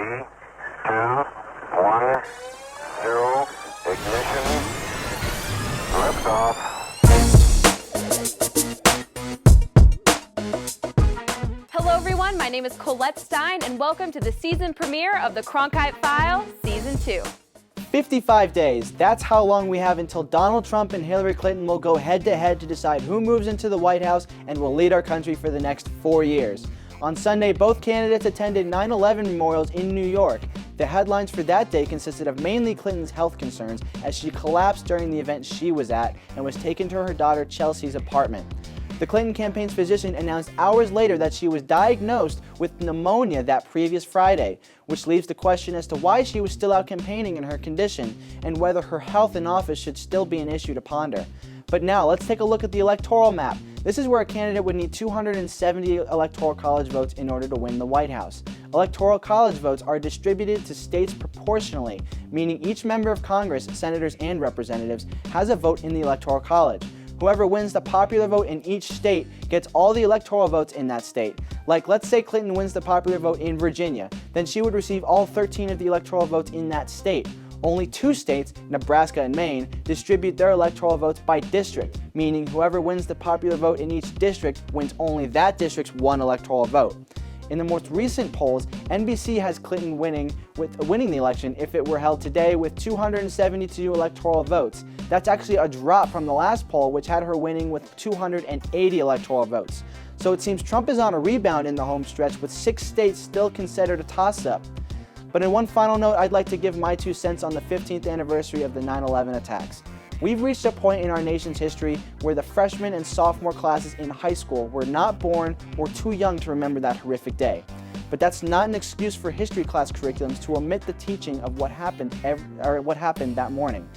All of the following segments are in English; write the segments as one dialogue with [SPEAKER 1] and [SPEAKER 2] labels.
[SPEAKER 1] 3, 2, 1, 0, ignition, liftoff.
[SPEAKER 2] Hello everyone, my name is Colette Stein and welcome to the season premiere of the Cronkite File, Season 2.
[SPEAKER 3] 55 days. That's how long we have until Donald Trump and Hillary Clinton will go head-to-head to decide who moves into the White House and will lead our country for the next 4 years. On Sunday, both candidates attended 9/11 memorials in New York. The headlines for that day consisted of mainly Clinton's health concerns as she collapsed during the event she was at and was taken to her daughter Chelsea's apartment. The Clinton campaign's physician announced hours later that she was diagnosed with pneumonia that previous Friday, which leaves the question as to why she was still out campaigning in her condition and whether her health in office should still be an issue to ponder. But now, let's take a look at the electoral map. This is where a candidate would need 270 electoral college votes in order to win the White House. Electoral college votes are distributed to states proportionally, meaning each member of Congress, senators and representatives, has a vote in the electoral college. Whoever wins the popular vote in each state gets all the electoral votes in that state. Like, let's say Clinton wins the popular vote in Virginia, then she would receive all 13 of the electoral votes in that state. Only 2 states, Nebraska and Maine, distribute their electoral votes by district, meaning whoever wins the popular vote in each district wins only that district's one electoral vote. In the most recent polls, NBC has Clinton winning the election if it were held today with 272 electoral votes. That's actually a drop from the last poll, which had her winning with 280 electoral votes. So it seems Trump is on a rebound in the home stretch, with 6 states still considered a toss-up. But in one final note, I'd like to give my 2 cents on the 15th anniversary of the 9/11 attacks. We've reached a point in our nation's history where the freshman and sophomore classes in high school were not born or too young to remember that horrific day. But that's not an excuse for history class curriculums to omit the teaching of what happened that morning.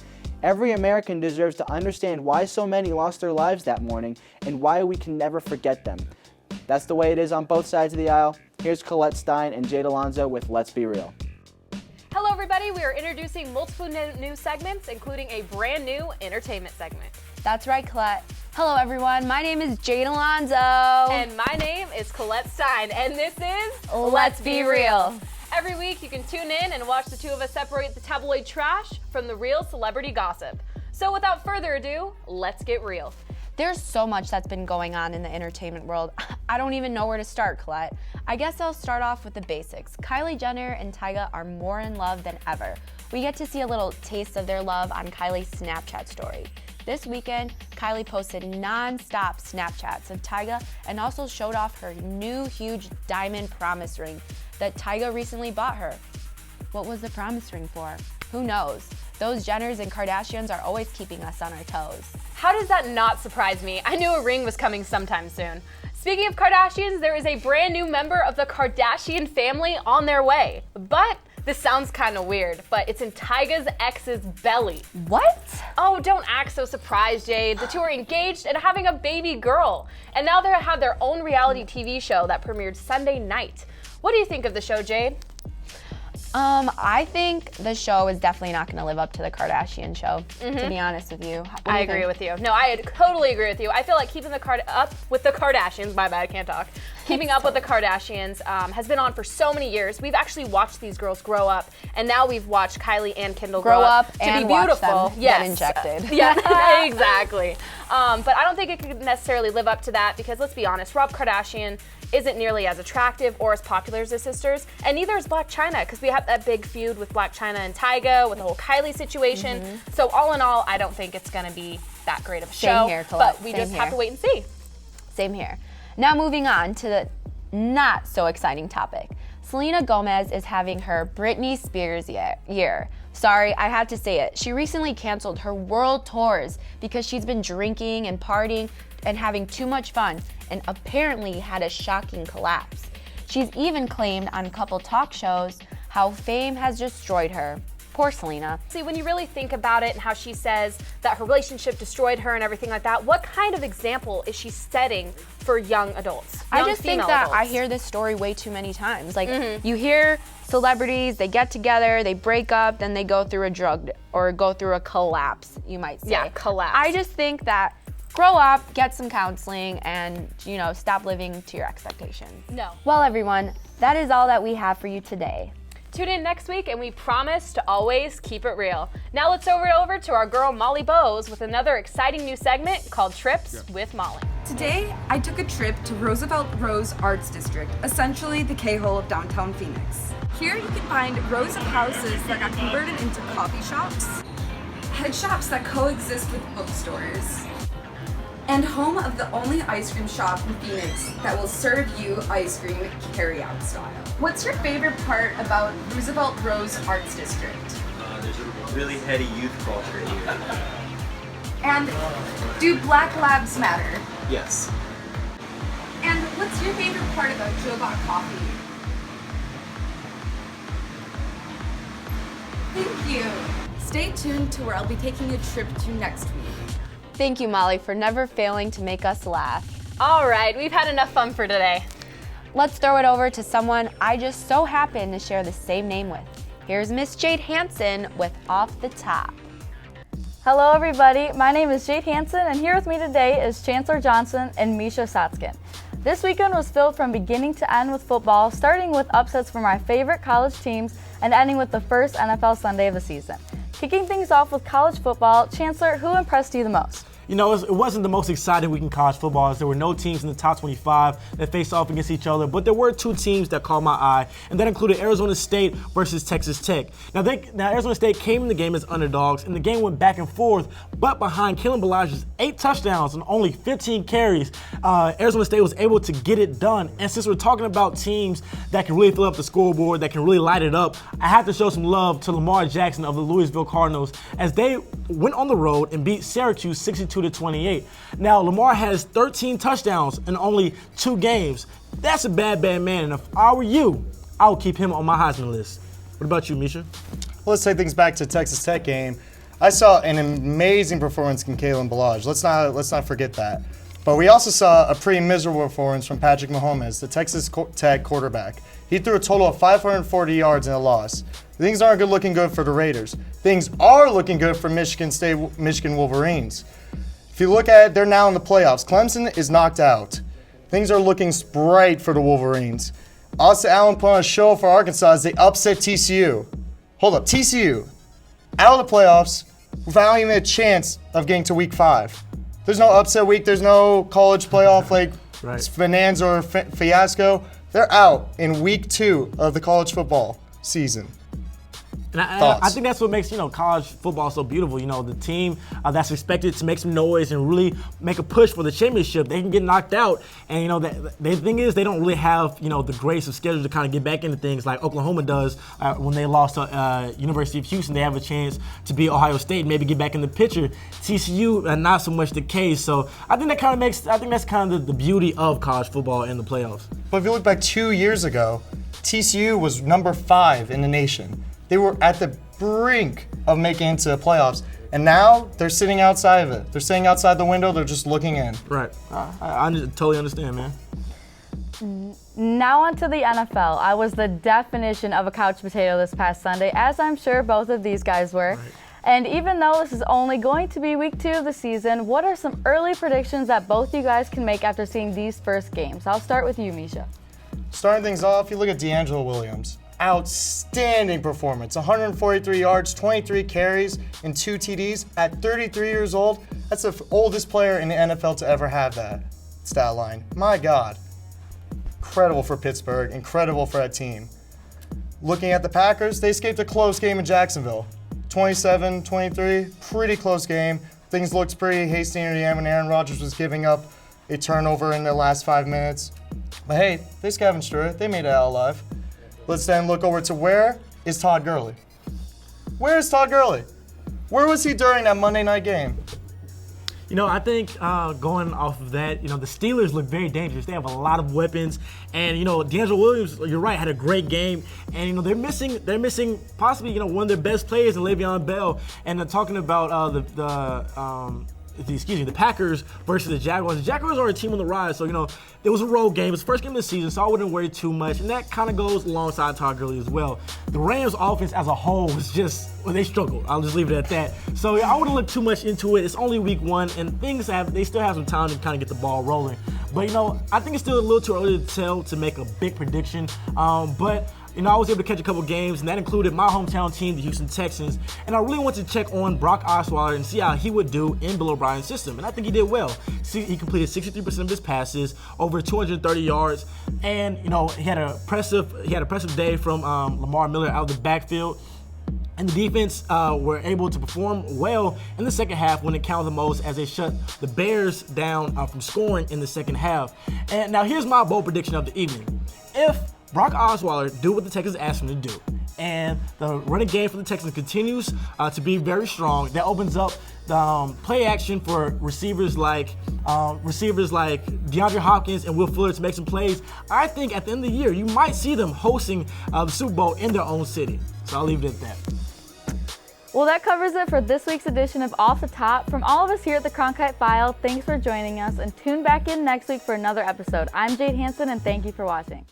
[SPEAKER 3] Every American deserves to understand why so many lost their lives that morning and why we can never forget them. That's the way it is on both sides of the aisle. Here's Colette Stein and Jade Alonzo with Let's Be Real.
[SPEAKER 2] Hello everybody, we are introducing multiple new segments, including a brand new entertainment segment.
[SPEAKER 4] That's right, Colette. Hello everyone, my name is Jade Alonzo.
[SPEAKER 2] And my name is Colette Stein, and this is
[SPEAKER 4] Let's Be Real.
[SPEAKER 2] Every week you can tune in and watch the two of us separate the tabloid trash from the real celebrity gossip. So without further ado, let's get real.
[SPEAKER 4] There's so much that's been going on in the entertainment world. I don't even know where to start, Colette. I guess I'll start off with the basics. Kylie Jenner and Tyga are more in love than ever. We get to see a little taste of their love on Kylie's Snapchat story. This weekend, Kylie posted non-stop Snapchats of Tyga and also showed off her new huge diamond promise ring that Tyga recently bought her. What was the promise ring for? Who knows? Those Jenners and Kardashians are always keeping us on our toes.
[SPEAKER 2] How does that not surprise me? I knew a ring was coming sometime soon. Speaking of Kardashians, there is a brand new member of the Kardashian family on their way. But this sounds kind of weird, but it's in Tyga's ex's belly.
[SPEAKER 4] What?
[SPEAKER 2] Oh, don't act so surprised, Jade. The two are engaged and having a baby girl. And now they have their own reality TV show that premiered Sunday night. What do you think of the show, Jade?
[SPEAKER 4] I think the show is definitely not going to live up to the Kardashian show, to be honest with you.
[SPEAKER 2] I agree with you. No, I totally agree with you. I feel like keeping up with the Kardashians, my bad, I can't talk. Keeping up with the Kardashians has been on for so many years. We've actually watched these girls grow up, and now we've watched Kylie and Kendall grow up to
[SPEAKER 4] and
[SPEAKER 2] be beautiful.
[SPEAKER 4] Watch them get injected.
[SPEAKER 2] Yeah, exactly. But I don't think it could necessarily live up to that because let's be honest, Rob Kardashian isn't nearly as attractive or as popular as his sisters, and neither is Blac Chyna because we have that big feud with Blac Chyna and Tyga with the whole Kylie situation. So all in all, I don't think it's going to be that great of a show.
[SPEAKER 4] Same here, Colette.
[SPEAKER 2] But we just have to wait and see.
[SPEAKER 4] Same here. Now moving on to the not so exciting topic. Selena Gomez is having her Britney Spears year. Sorry, I had to say it. She recently canceled her world tours because she's been drinking and partying and having too much fun and apparently had a shocking collapse. She's even claimed on a couple talk shows how fame has destroyed her. Poor Selena.
[SPEAKER 2] See, when you really think about it and how she says that her relationship destroyed her and everything like that, what kind of example is she setting for young adults?
[SPEAKER 4] I just think that I hear this story way too many times. Like, you hear celebrities, they get together, they break up, then they go through a drug or go through a collapse, you might say.
[SPEAKER 2] Yeah, collapse.
[SPEAKER 4] I just think that grow up, get some counseling, and, stop living to your expectations.
[SPEAKER 2] No.
[SPEAKER 4] Well, everyone, that is all that we have for you today.
[SPEAKER 2] Tune in next week, and we promise to always keep it real. Now let's over to our girl Molly Bowes with another exciting new segment called Trips with Molly.
[SPEAKER 5] Today, I took a trip to Roosevelt Rose Arts District, essentially the K-hole of downtown Phoenix. Here you can find rows of houses that got converted into coffee shops, head shops that coexist with bookstores, and home of the only ice cream shop in Phoenix that will serve you ice cream carry-out style. What's your favorite part about Roosevelt Rose Arts District?
[SPEAKER 6] There's a really heady youth culture here.
[SPEAKER 5] And do Black Labs matter?
[SPEAKER 6] Yes.
[SPEAKER 5] And what's your favorite part about Joe Bot Coffee? Thank you. Stay tuned to where I'll be taking a trip to next week.
[SPEAKER 4] Thank you, Molly, for never failing to make us laugh.
[SPEAKER 2] All right, we've had enough fun for today.
[SPEAKER 4] Let's throw it over to someone I just so happen to share the same name with. Here's Miss Jade Hansen with Off the Top.
[SPEAKER 7] Hello everybody, my name is Jade Hansen and here with me today is Chancellor Johnson and Misha Satskin. This weekend was filled from beginning to end with football, starting with upsets for my favorite college teams and ending with the first NFL Sunday of the season. Kicking things off with college football, Chancellor, who impressed you the most?
[SPEAKER 8] You know, it wasn't the most exciting week in college football as there were no teams in the top 25 that faced off against each other, but there were two teams that caught my eye, and that included Arizona State versus Texas Tech. Now Arizona State came in the game as underdogs, and the game went back and forth, but behind Kalen Ballage's 8 touchdowns and only 15 carries, Arizona State was able to get it done. And since we're talking about teams that can really fill up the scoreboard, that can really light it up, I have to show some love to Lamar Jackson of the Louisville Cardinals as they went on the road and beat Syracuse 62-28. Now, Lamar has 13 touchdowns in only 2 games. That's a bad man, and if I were you, I would keep him on my Heisman list. What about you, Misha?
[SPEAKER 9] Well, let's take things back to the Texas Tech game. I saw an amazing performance from Kalen Ballage. Let's not forget that. But we also saw a pretty miserable performance from Patrick Mahomes, the Texas Tech quarterback. He threw a total of 540 yards in a loss. Things aren't looking good for the Raiders. Things are looking good for Michigan Wolverines. If you look at it, they're now in the playoffs. Clemson is knocked out. Things are looking bright for the Wolverines. Austin Allen put on a show for Arkansas as they upset TCU. Hold up, TCU out of the playoffs without even a chance of getting to week 5. There's no upset week. There's no college playoff like bonanza or fiasco. They're out in week 2 of the college football season.
[SPEAKER 8] And I think that's what makes, college football so beautiful. The team that's expected to make some noise and really make a push for the championship, they can get knocked out. And, the thing is, they don't really have, the grace of schedule to kind of get back into things like Oklahoma does when they lost to University of Houston. They have a chance to beat Ohio State and maybe get back in the picture. TCU, not so much the case. So I think that's kind of the beauty of college football in the playoffs.
[SPEAKER 9] But if you look back 2 years ago, TCU was number 5 in the nation. They were at the brink of making it into the playoffs, and now they're sitting outside of it. They're sitting outside the window. They're just looking in.
[SPEAKER 8] Right. I totally understand, man.
[SPEAKER 7] Now onto the NFL. I was the definition of a couch potato this past Sunday, as I'm sure both of these guys were. Right. And even though this is only going to be week 2 of the season, what are some early predictions that both you guys can make after seeing these first games? I'll start with you, Misha.
[SPEAKER 9] Starting things off, you look at D'Angelo Williams. Outstanding performance. 143 yards, 23 carries, and 2 TDs at 33 years old. That's the oldest player in the NFL to ever have that stat line. My God. Incredible for Pittsburgh. Incredible for that team. Looking at the Packers, they escaped a close game in Jacksonville. 27-23, pretty close game. Things looked pretty hasty near the end when Aaron Rodgers was giving up a turnover in the last 5 minutes. But hey, they scavenged through it. They made it out alive. Let's then look over to where is Todd Gurley? Where is Todd Gurley? Where was he during that Monday night game?
[SPEAKER 8] I think going off of that, the Steelers look very dangerous. They have a lot of weapons, and D'Angelo Williams, you're right, had a great game, and they're missing possibly one of their best players in Le'Veon Bell. And talking about the Packers versus the Jaguars. The Jaguars are a team on the rise, so it was a road game. It's the first game of the season, so I wouldn't worry too much, and that kind of goes alongside Todd Gurley as well. The Rams' offense as a whole was they struggled. I'll just leave it at that. So I wouldn't look too much into it. It's only week 1, and they still have some time to kind of get the ball rolling. But I think it's still a little too early to tell to make a big prediction. But I was able to catch a couple games, and that included my hometown team, the Houston Texans. And I really wanted to check on Brock Osweiler and see how he would do in Bill O'Brien's system. And I think he did well. See, he completed 63% of his passes, over 230 yards, and he had an impressive day from Lamar Miller out of the backfield. And the defense were able to perform well in the second half when it counted the most, as they shut the Bears down from scoring in the second half. And now here's my bold prediction of the evening. If Brock Osweiler do what the Texans asked him to do, and the running game for the Texans continues to be very strong, that opens up the play action for receivers like DeAndre Hopkins and Will Fuller to make some plays. I think at the end of the year, you might see them hosting the Super Bowl in their own city. So I'll leave it at that.
[SPEAKER 7] Well, that covers it for this week's edition of Off the Top. From all of us here at the Cronkite File, thanks for joining us, and tune back in next week for another episode. I'm Jade Hanson, and thank you for watching.